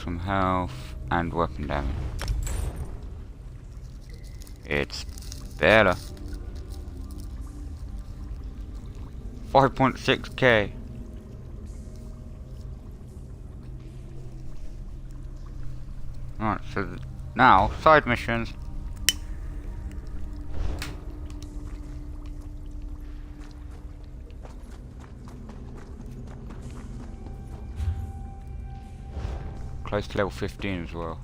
maximum health and weapon damage. It's better. 5.6k. Alright, so now side missions. Close to level 15 as well.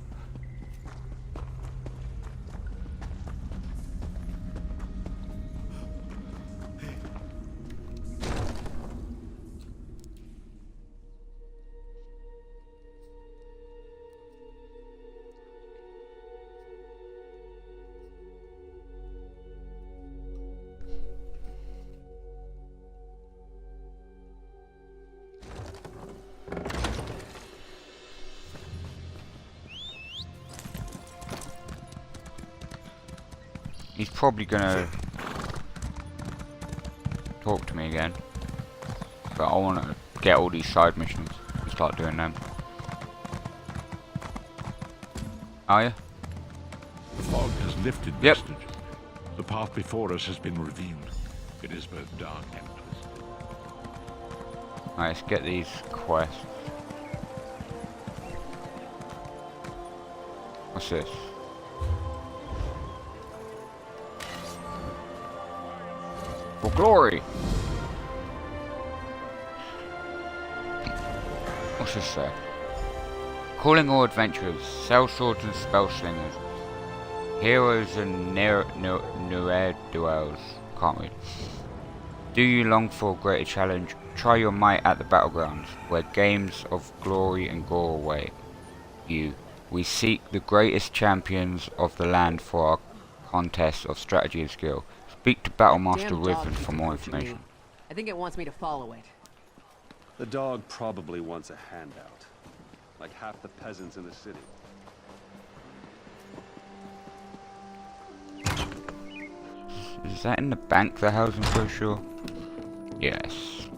He's probably gonna talk to me again, but I want to get all these side missions and start doing them. Are you? The fog has lifted, Yep. Vestige. The path before us has been revealed. It is both dark and twisted. Alright, let's get these quests. What's this? For glory! What's this say? Calling all adventurers, sell swords and spell slingers, heroes and ne'er-do-wells. Can't read. Do you long for a greater challenge? Try your might at the battlegrounds, where games of glory and gore await you. We seek the greatest champions of the land for our contests of strategy and skill. Speak to Battlemaster Riven for more information. I think it wants me to follow it. The dog probably wants a handout, like half the peasants in the city. Is that in the bank, the house, I'm pretty sure? Yes.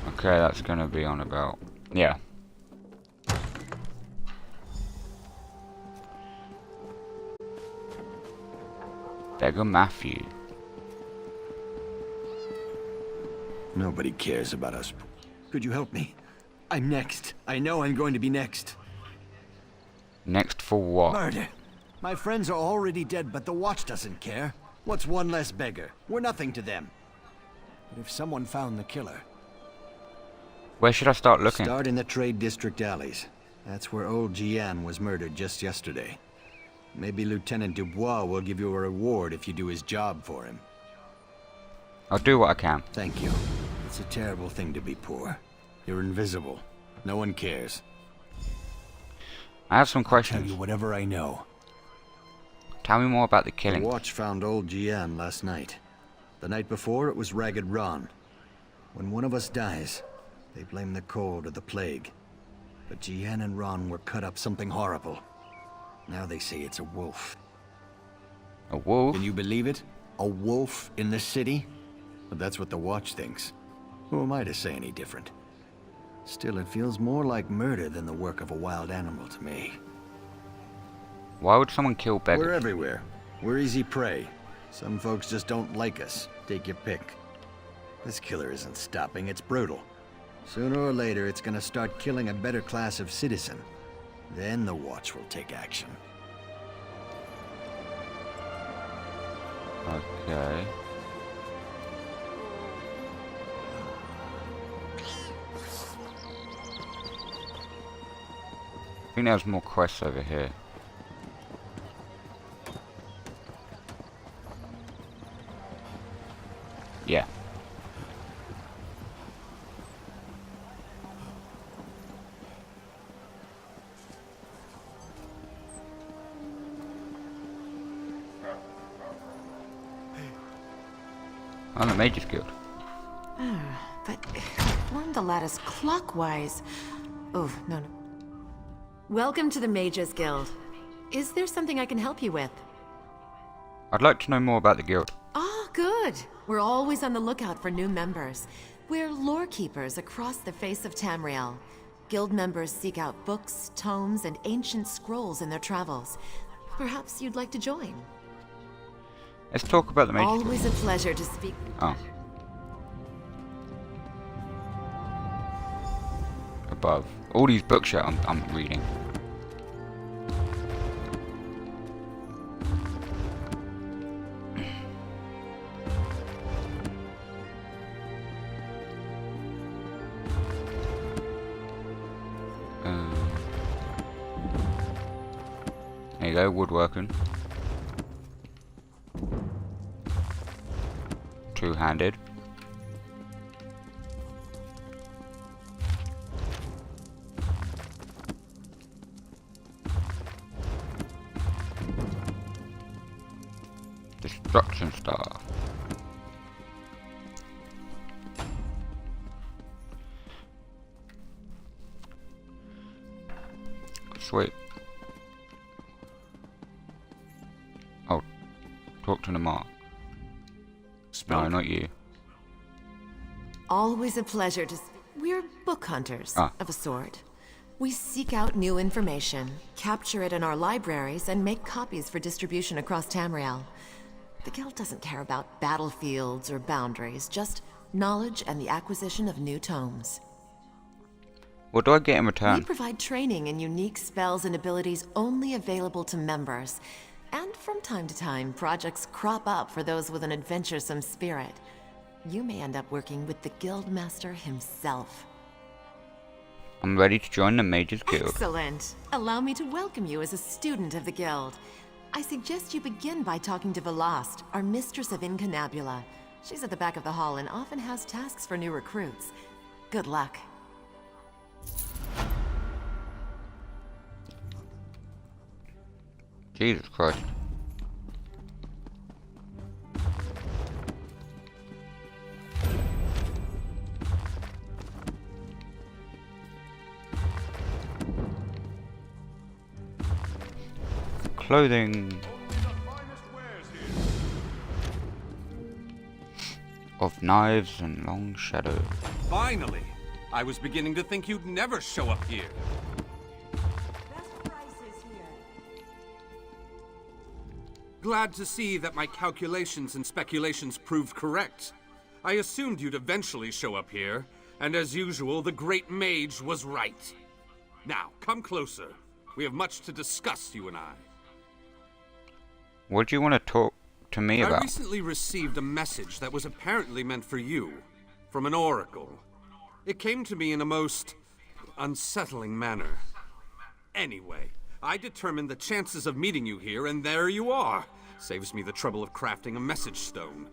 Okay, that's gonna be on about... yeah. Beggar Matthew. Nobody cares about us. Could you help me? I'm next. I know I'm going to be next. Next for what? Murder. My friends are already dead, but the Watch doesn't care. What's one less beggar? We're nothing to them. But if someone found the killer... Where should I start looking? Start in the Trade District alleys. That's where old Jian was murdered just yesterday. Maybe Lieutenant Dubois will give you a reward if you do his job for him. I'll do what I can. Thank you. It's a terrible thing to be poor. You're invisible. No one cares. I have some Tell questions. you whatever I know. Tell me more about the The killing. Watch found old Jian last night. The night before, it was Ragged Ron. When one of us dies, they blame the cold or the plague. But Jian and Ron were cut up something horrible. Now they say it's a wolf. A wolf? Can you believe it? A wolf in the city? But that's what the Watch thinks. Who am I to say any different? Still, it feels more like murder than the work of a wild animal to me. Why would someone kill We're beggars? everywhere. We're easy prey. Some folks just don't like us. Take your pick. This killer isn't stopping, it's brutal. Sooner or later, it's gonna start killing a better class of citizen. Then the Watch will take action. Okay. I think there's more quests over here. Yeah. On the Mage's Guild. But form the lattice clockwise. Oh, no. Welcome to the Mages Guild. Is there something I can help you with? I'd like to know more about the guild. Oh, good. We're always on the lookout for new members. We're lore keepers across the face of Tamriel. guild members seek out books, tomes, and ancient scrolls in their travels. Perhaps you'd like to join. Let's talk about the Mage's Guild. Always a pleasure to speak. Oh. Above. All these books that I'm reading. There you go, woodworking. Two-handed. Destruction Star. Sweet. Oh, talk to the mark. No, not you. Always a pleasure to... We're book hunters, of a sort. We seek out new information, capture it in our libraries, and make copies for distribution across Tamriel. The Guild doesn't care about battlefields or boundaries, just knowledge and the acquisition of new tomes. What do I get in return? We provide training in unique spells and abilities only available to members. And from time to time, projects crop up for those with an adventuresome spirit. You may end up working with the Guildmaster himself. I'm ready to join the Mage's Guild. Excellent! Allow me to welcome you as a student of the Guild. I suggest you begin by talking to Velast, our Mistress of Incunabula. She's at the back of the hall and often has tasks for new recruits. Good luck. Jesus Christ. Clothing of knives and long shadows. Finally! I was beginning to think you'd never show up here. Glad to see that my calculations and speculations proved correct. I assumed you'd eventually show up here, and as usual, the Great Mage was right. Now, come closer. We have much to discuss, you and I. What do you want to talk to me about? I recently received a message that was apparently meant for you, from an oracle. It came to me in a most unsettling manner. Anyway, I determined the chances of meeting you here, and there you are. Saves me the trouble of crafting a message stone.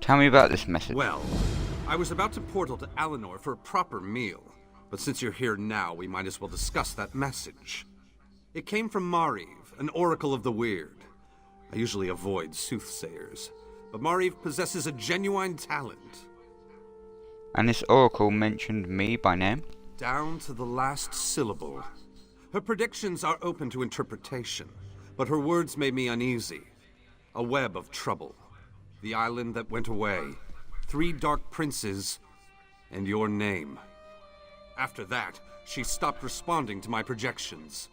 Tell me about this message. Well, I was about to portal to Alinor for a proper meal, but since you're here now, we might as well discuss that message. It came from Mariv, an oracle of the weird. I usually avoid soothsayers, but Mariv possesses a genuine talent. And this oracle mentioned me by name? Down to the last syllable. Her predictions are open to interpretation, but her words made me uneasy. A web of trouble. The island that went away. 3 dark princes, and your name. After that, she stopped responding to my projections.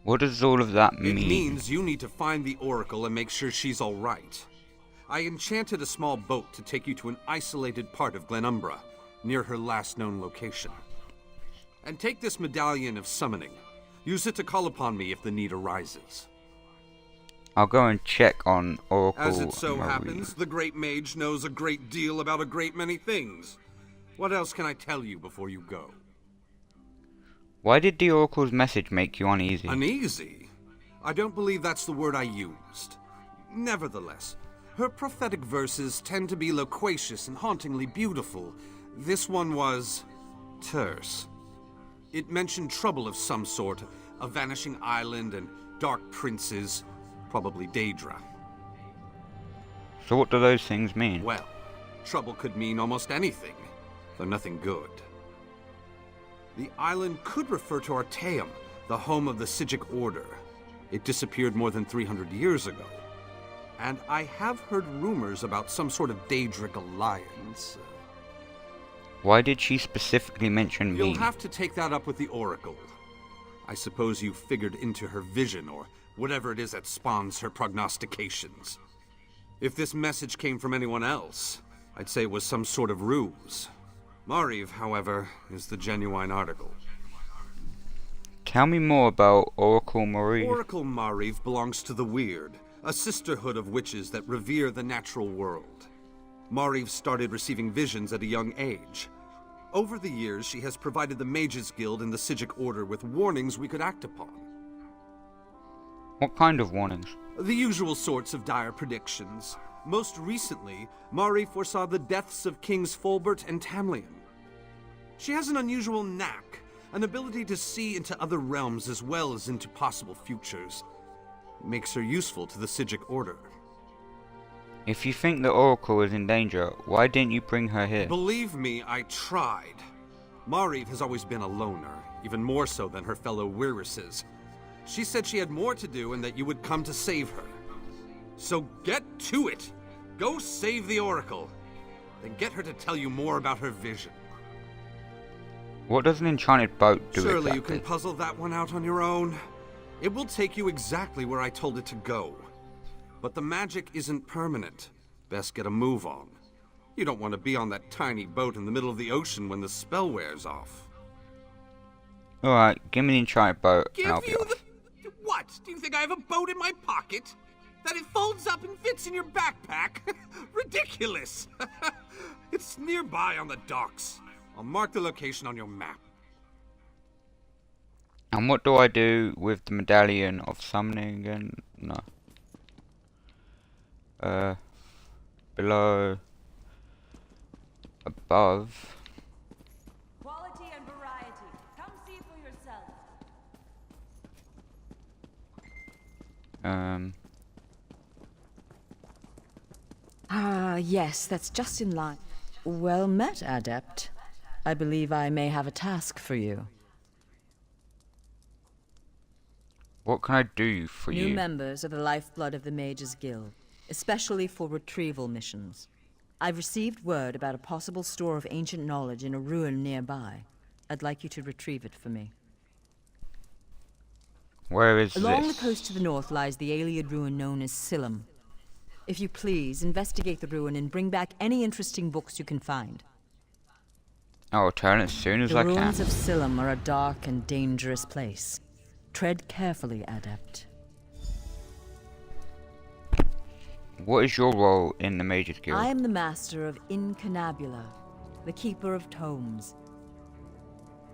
What does all of that mean? It means you need to find the oracle and make sure she's all right. I enchanted a small boat to take you to an isolated part of Glenumbra, near her last known location. And take this medallion of summoning. Use it to call upon me if the need arises. I'll go and check on Oracle As it so Marie. happens, the Great Mage knows a great deal about a great many things. What else can I tell you before you go? Why did the Oracle's message make you uneasy? Uneasy? I don't believe that's the word I used. Nevertheless, her prophetic verses tend to be loquacious and hauntingly beautiful. This one was terse. It mentioned trouble of some sort, a vanishing island and dark princes, probably Daedra. So what do those things mean? Well, trouble could mean almost anything, though nothing good. The island could refer to Artaeum, the home of the Sigic Order. It disappeared more than 300 years ago. And I have heard rumors about some sort of Daedric alliance. Why did she specifically mention me? You'll have to take that up with the Oracle. I suppose you figured into her vision, or whatever it is that spawns her prognostications. If this message came from anyone else, I'd say it was some sort of ruse. Mariv, however, is the genuine article. Tell me more about Oracle Marie. Oracle Mariv belongs to the Weird, a sisterhood of witches that revere the natural world. Mariv started receiving visions at a young age. Over the years, she has provided the Mages Guild and the Psijic Order with warnings we could act upon. What kind of warnings? The usual sorts of dire predictions. Most recently, Mariv foresaw the deaths of Kings Fulbert and Tamlian. She has an unusual knack, an ability to see into other realms as well as into possible futures. It makes her useful to the Psijic Order. If you think the Oracle is in danger, why didn't you bring her here? Believe me, I tried. Mariv has always been a loner, even more so than her fellow Wirises. She said she had more to do and that you would come to save her. So get to it! Go save the Oracle! Then get her to tell you more about her vision. What does an enchanted boat do Surely exactly? you can puzzle that one out on your own. It will take you exactly where I told it to go. But the magic isn't permanent. Best get a move on. You don't want to be on that tiny boat in the middle of the ocean when the spell wears off. Alright, give me the enchanted boat and I'll Give be you off. the... What? Do you think I have a boat in my pocket? That it folds up and fits in your backpack? Ridiculous! It's nearby on the docks. I'll mark the location on your map. And what do I do with the medallion of summoning again? No. Below. Above. Quality and variety. Come see for yourself. Yes, that's just in line. Well met, Adept. I believe I may have a task for you. What can I do for New you? members are the lifeblood of the Mages Guild, especially for retrieval missions. I've received word about a possible store of ancient knowledge in a ruin nearby. I'd like you to retrieve it for me. Where is Along this? the coast to the north lies the Aeliad ruin known as Silum. If you please, investigate the ruin and bring back any interesting books you can find. I'll return as soon as The I can. ruins of Silum are a dark and dangerous place. Tread carefully, Adept. What is your role in the Mages Guild? I am the master of Incunabula, the keeper of tomes.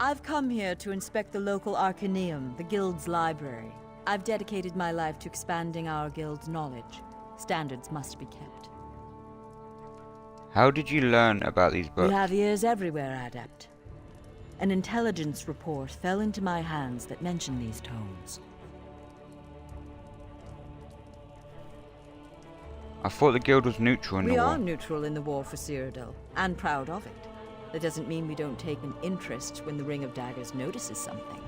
I've come here to inspect the local Arcaneum, the guild's library. I've dedicated my life to expanding our guild's knowledge. Standards must be kept. How did you learn about these books? We have ears everywhere, Adept. An intelligence report fell into my hands that mentioned these tomes. I thought the guild was neutral in the We war. are neutral in the war for Cyrodiil, and proud of it. That doesn't mean we don't take an interest when the Ring of Daggers notices something.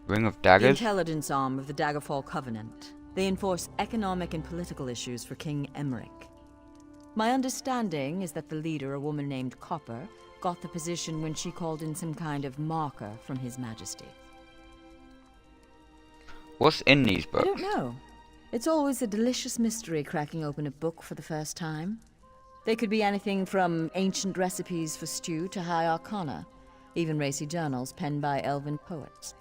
Ring of The Daggers? intelligence arm of the Daggerfall Covenant. They enforce economic and political issues for King Emmerich. My understanding is that the leader, a woman named Copper, got the position when she called in some kind of marker from His Majesty. What's in these I books? don't know. It's always a delicious mystery cracking open a book for the first time. They could be anything from ancient recipes for stew to high arcana, even racy journals penned by elven poets.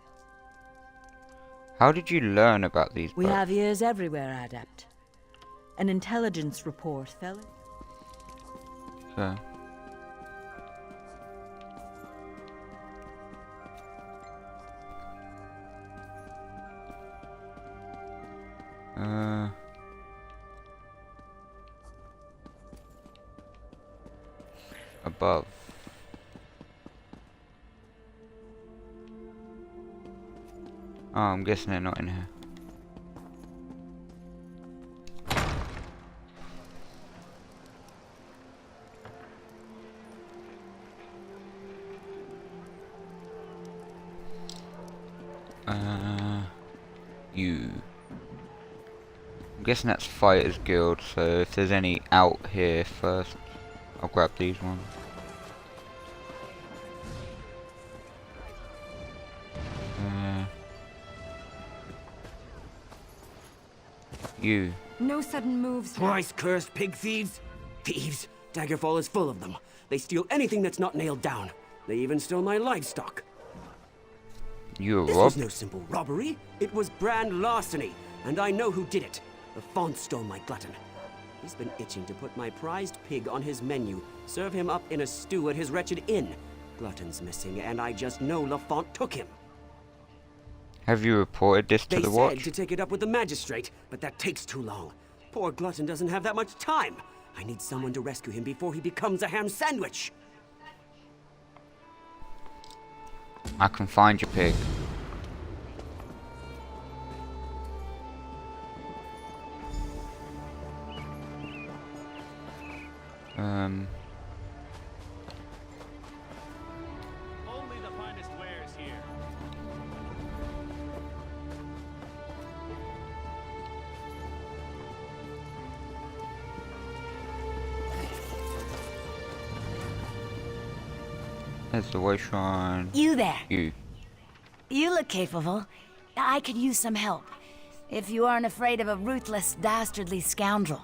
How did you learn about these We books? have ears everywhere, Adept. An intelligence report fell. Okay. Above. Oh, I'm guessing they're not in here. You. I'm guessing that's Fighters Guild, so if there's any out here first. I'll grab these ones. You. No sudden moves. Thrice-cursed pig thieves! Thieves! Daggerfall is full of them. They steal anything that's not nailed down. They even stole my livestock. You This robbed? was no simple robbery. It was brand larceny, and I know who did it. The Font stole my glutton. He's been itching to put my prized pig on his menu, serve him up in a stew at his wretched inn. Glutton's missing, and I just know Lafont took him. Have you reported this to They the said watch? to take it up with the magistrate, but that takes too long. Poor Glutton doesn't have that much time. I need someone to rescue him before he becomes a ham sandwich. I can find your pig. Only the finest wares here. There's the way shrine. You there. You. You look capable. I could use some help. If you aren't afraid of a ruthless, dastardly scoundrel.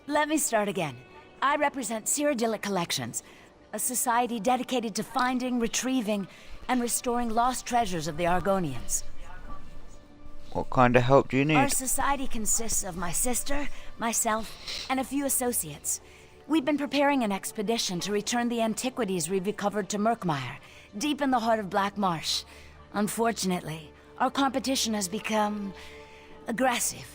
Let me start again. I represent Cyrodiilic Collections, a society dedicated to finding, retrieving, and restoring lost treasures of the Argonians. What kind of help do you need? Our society consists of my sister, myself, and a few associates. We've been preparing an expedition to return the antiquities we've recovered to Murkmire, deep in the heart of Black Marsh. Unfortunately, our competition has become aggressive.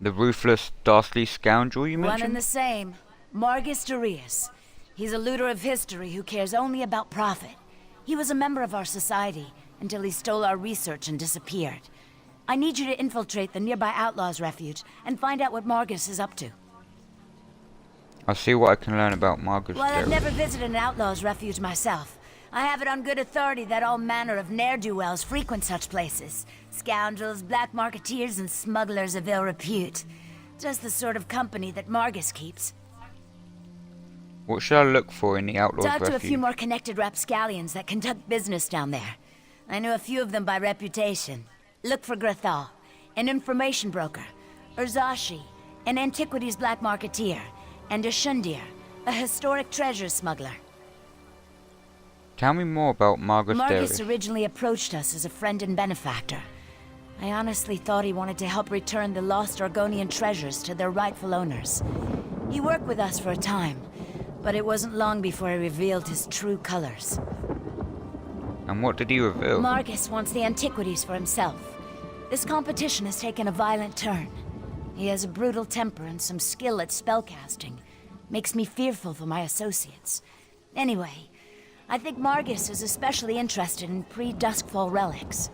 The ruthless, dastardly scoundrel you mentioned? One and the same. Margus Darius. He's a looter of history who cares only about profit. He was a member of our society until he stole our research and disappeared. I need you to infiltrate the nearby Outlaws' refuge and find out what Margus is up to. I'll see what I can learn about Margus. Well, I've never visited an Outlaws' refuge myself. I have it on good authority that all manner of ne'er-do-wells frequent such places. Scoundrels, black marketeers, and smugglers of ill repute. Just the sort of company that Margus keeps. What should I look for in the Outlaws' Talk refuge? to a few more connected rapscallions that conduct business down there. I know a few of them by reputation. Look for Grathal, an information broker. Urzashi, an antiquities black marketeer. And Ashundir, a historic treasure smuggler. Tell me more about Margus Darius. Margus originally approached us as a friend and benefactor. I honestly thought he wanted to help return the lost Argonian treasures to their rightful owners. He worked with us for a time, but it wasn't long before he revealed his true colors. And what did he reveal? Margus wants the antiquities for himself. This competition has taken a violent turn. He has a brutal temper and some skill at spellcasting. Makes me fearful for my associates. Anyway, I think Margus is especially interested in pre-Duskfall relics.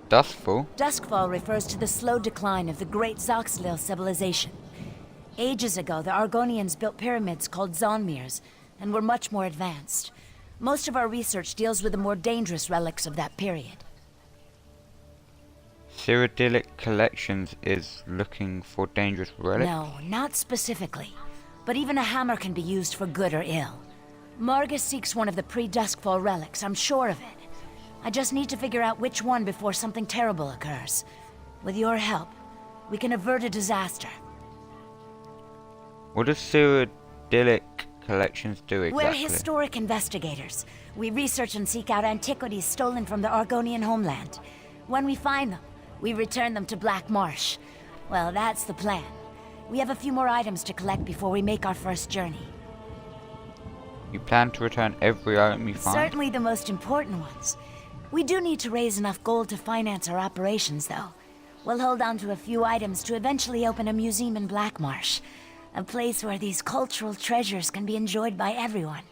Duskfall? Duskfall refers to the slow decline of the great Zoxlil civilization. Ages ago, the Argonians built pyramids called Zonmirs, and were much more advanced. Most of our research deals with the more dangerous relics of that period. Cyrodiilic Collections is looking for dangerous relics? No, not specifically. But even a hammer can be used for good or ill. Margus seeks one of the pre-Duskfall relics, I'm sure of it. I just need to figure out which one before something terrible occurs. With your help, we can avert a disaster. What does Cyrodiilic Collections do exactly? We're historic investigators. We research and seek out antiquities stolen from the Argonian homeland. When we find them, we return them to Black Marsh. Well, that's the plan. We have a few more items to collect before we make our first journey. You plan to return every item you find? Certainly the most important ones. We do need to raise enough gold to finance our operations, though. We'll hold on to a few items to eventually open a museum in Black Marsh. A place where these cultural treasures can be enjoyed by everyone.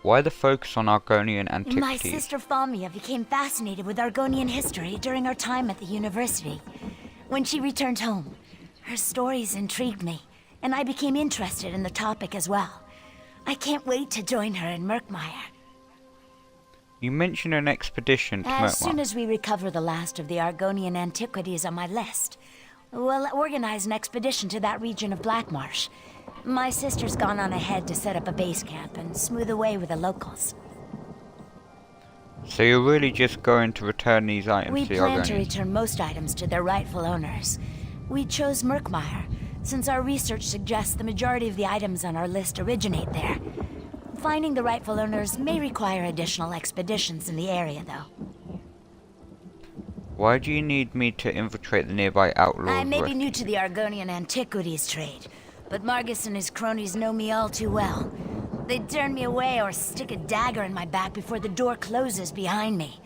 Why the focus on Argonian antiquities? My sister Famia became fascinated with Argonian history during our time at the university. When she returned home, her stories intrigued me, and I became interested in the topic as well. I can't wait to join her in Murkmire. You mentioned an expedition to As soon Murkmire. as we recover the last of the Argonian antiquities on my list, We'll organize an expedition to that region of Blackmarsh. My sister's gone on ahead to set up a base camp and smooth the way with the locals. So you're really just going to return these items We to the plan to Argonians? return most items to their rightful owners. We chose Murkmire, since our research suggests the majority of the items on our list originate there. Finding the rightful owners may require additional expeditions in the area, though. Why do you need me to infiltrate the nearby outlaws? I may be new to the Argonian antiquities trade, but Margus and his cronies know me all too well. They'd turn me away or stick a dagger in my back before the door closes behind me.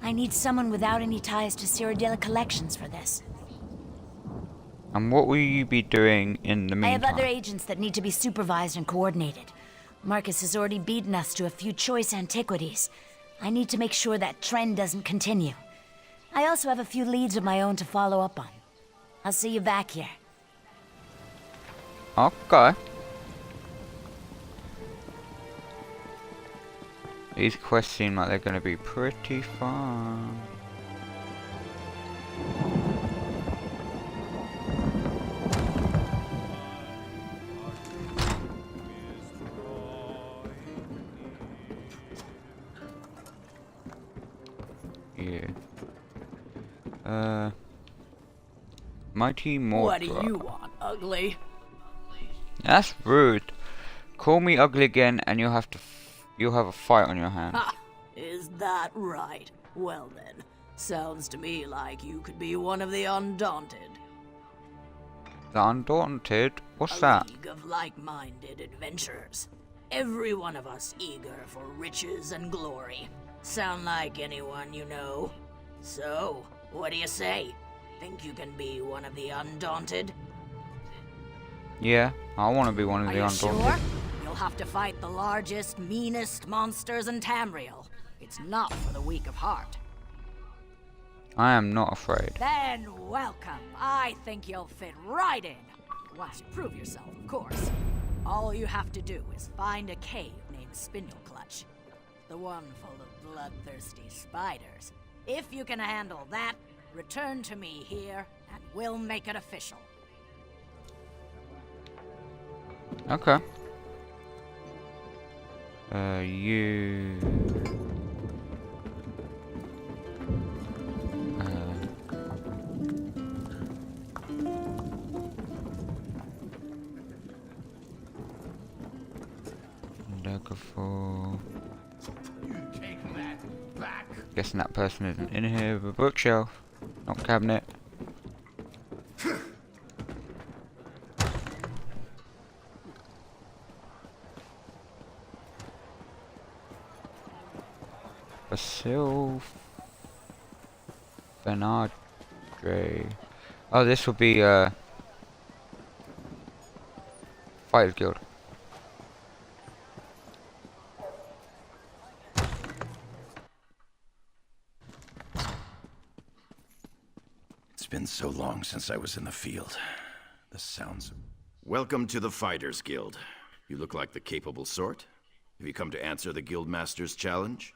I need someone without any ties to Cyrodiila collections for this. And what will you be doing in the meantime? I have other agents that need to be supervised and coordinated. Marcus has already beaten us to a few choice antiquities. I need to make sure that trend doesn't continue. I also have a few leads of my own to follow up on. I'll see you back here. Okay. These quests seem like they're going to be pretty fun. Yeah. Mighty Mortar. What do you want, ugly? That's rude. Call me ugly again, and you'll have a fight on your hands. Ha! Is that right? Well then, sounds to me like you could be one of the Undaunted. The Undaunted? What's that? A league of like-minded adventurers. Every one of us eager for riches and glory. Sound like anyone you know? So, what do you say? Think you can be one of the Undaunted? Yeah, I want to be one of Are the you Undaunted. sure? You'll have to fight the largest, meanest monsters in Tamriel. It's not for the weak of heart. I am not afraid. Then welcome. I think you'll fit right in. Once you prove yourself, of course. All you have to do is find a cave named Spindle Clutch. The one full of bloodthirsty spiders. If you can handle that, return to me here, and we'll make it official. Okay. You... Daggerfall. Guessing that person isn't in here with a bookshelf, not cabinet. Basil Fenadre. Oh, this will be Fighters Guild. It's been so long since I was in the field. The sounds of... Welcome to the Fighters Guild. You look like the capable sort. Have you come to answer the Guildmaster's challenge?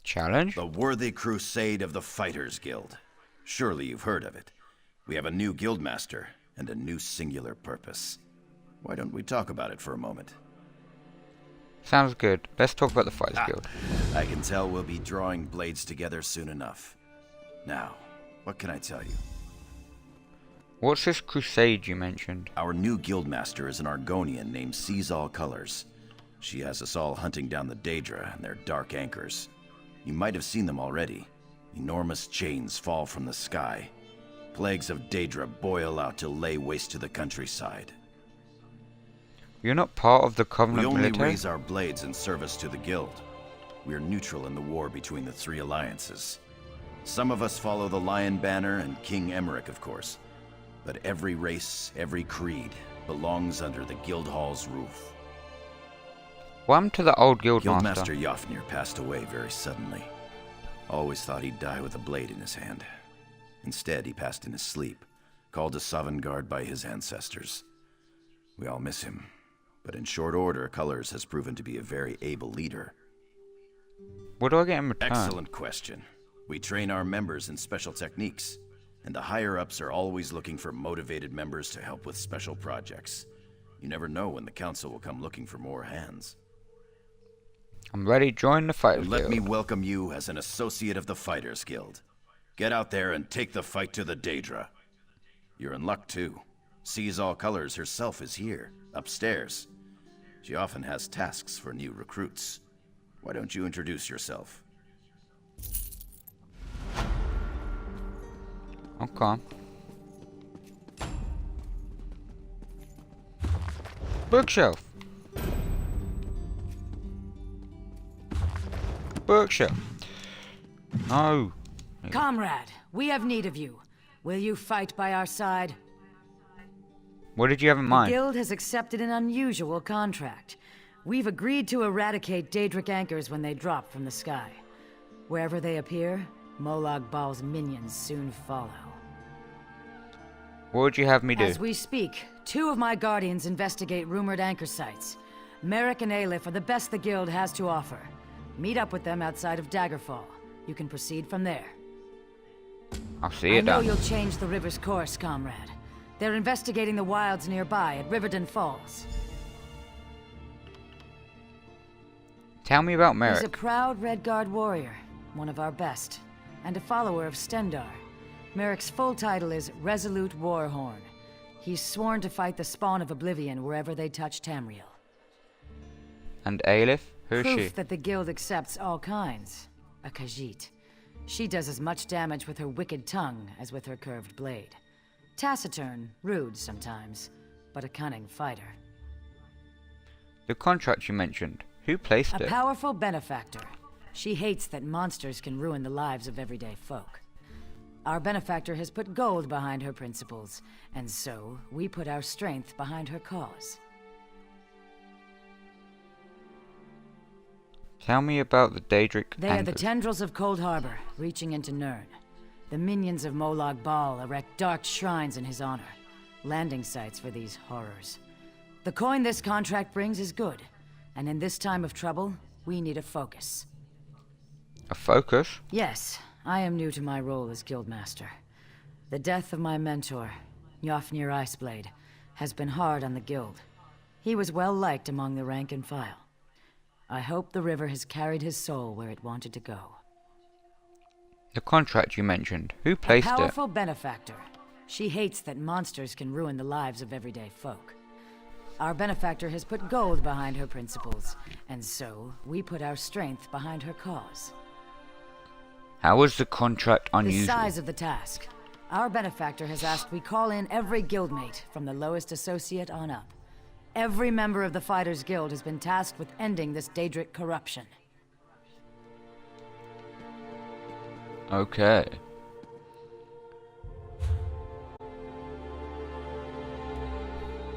Challenge? The Worthy Crusade of the Fighters Guild. Surely you've heard of it. We have a new Guildmaster and a new singular purpose. Why don't we talk about it for a moment? Sounds good. Let's talk about the Fighters Guild. I can tell we'll be drawing blades together soon enough. Now, what can I tell you? What's this crusade you mentioned? Our new Guildmaster is an Argonian named Sees All Colors. She has us all hunting down the Daedra and their dark anchors. You might have seen them already. Enormous chains fall from the sky. Plagues of Daedra boil out to lay waste to the countryside. You're not part of the Covenant We only military? raise our blades in service to the Guild. We are neutral in the war between the three alliances. Some of us follow the Lion Banner and King Emmerich, of course. But every race, every creed, belongs under the Guildhall's roof. What happened to the old Guildmaster? Guildmaster Jofnir passed away very suddenly. Always thought he'd die with a blade in his hand. Instead, he passed in his sleep, called to Sovngarde by his ancestors. We all miss him, but in short order, Colors has proven to be a very able leader. What do I get in return? Excellent question. We train our members in special techniques. and the higher-ups are always looking for motivated members to help with special projects. You never know when the council will come looking for more hands. I'm ready to join the Fighters Let Guild. me welcome you as an associate of the Fighters Guild. Get out there and take the fight to the Daedra. You're in luck, too. Sees All Colors herself is here, upstairs. She often has tasks for new recruits. Why don't you introduce yourself? Okay. Bookshelf. Bookshelf. No. Comrade, we have need of you. Will you fight by our side? What did you have in The mind? Guild has accepted an unusual contract. We've agreed to eradicate Daedric anchors when they drop from the sky. Wherever they appear, Molag Bal's minions soon follow. What would you have me do? As we speak, 2 of my guardians investigate rumored anchor sites. Merrick and Aleph are the best the Guild has to offer. Meet up with them outside of Daggerfall. You can proceed from there. I'll see I it know done. you'll change the river's course, comrade. They're investigating the wilds nearby at Riverdon Falls. Tell me about He's a Merrick. proud Redguard warrior, one of our best, and a follower of Stendar. Merrick's full title is Resolute Warhorn. He's sworn to fight the spawn of Oblivion wherever they touch Tamriel. And Aleph? Who's Proof she? that the Guild accepts all kinds. A Khajiit. She does as much damage with her wicked tongue as with her curved blade. Taciturn, rude sometimes, but a cunning fighter. The contract you mentioned. Who placed A it? powerful benefactor. She hates that monsters can ruin the lives of everyday folk. Our benefactor has put gold behind her principles, and so we put our strength behind her cause. Tell me about the Daedric They are the anchors. tendrils of Cold Harbor, reaching into Nirn. The minions of Molag Bal erect dark shrines in his honor, landing sites for these horrors. The coin this contract brings is good, and in this time of trouble, we need a focus. A focus? Yes, I am new to my role as Guildmaster. The death of my mentor, Yofnir Iceblade, has been hard on the Guild. He was well liked among the rank and file. I hope the river has carried his soul where it wanted to go. The contract you mentioned. Who A placed it? powerful benefactor. She hates that monsters can ruin the lives of everyday folk. Our benefactor has put gold behind her principles, and so we put our strength behind her cause. How was the contract unusual? The size of the task. Our benefactor has asked we call in every guildmate, from the lowest associate on up. Every member of the Fighters Guild has been tasked with ending this Daedric corruption. Okay.